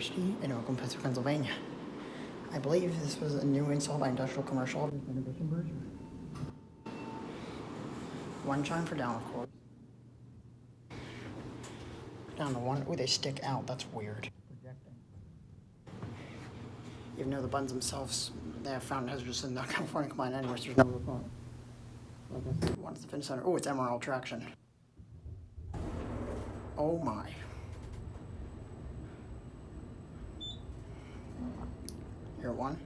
University in Oakland, Pittsburgh, Pennsylvania. I believe this was a new install by Industrial Commercial Innovation Bruiser. One chime for down, of course. Down to one. Ooh, they stick out. That's weird. Projecting. Even though the buttons themselves, they have found hazards in the California combined anyways, there's no remote. One's the fin center. Oh, it's MRL traction. Oh my. Here, one.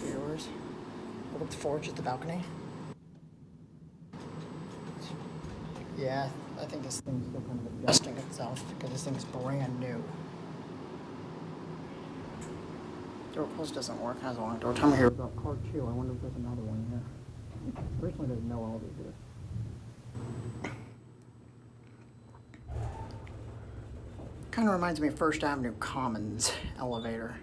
Viewers. Look up the forge at the balcony. Yeah, I think this thing's still kind of adjusting itself because this thing's brand new. Door close doesn't work, has a long door timer here. About car 2, I wonder if there's another one here. Personally, there's no elevator. Kind of reminds me of First Avenue Commons elevator.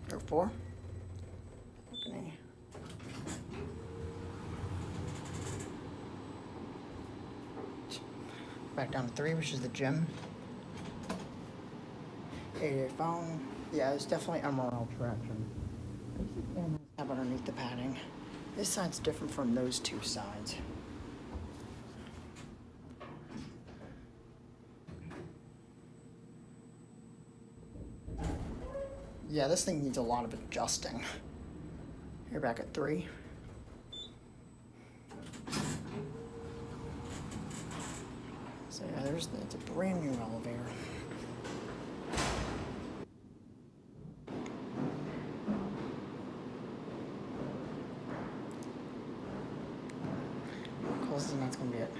Door 4. Okay. Back down to 3, which is the gym. 88 phone. Yeah, it's definitely MRL traction. How about underneath the padding? This side's different from those two sides. Yeah, this thing needs a lot of adjusting. You're back at 3. So yeah, it's a brand new elevator. Close, and that's gonna be it.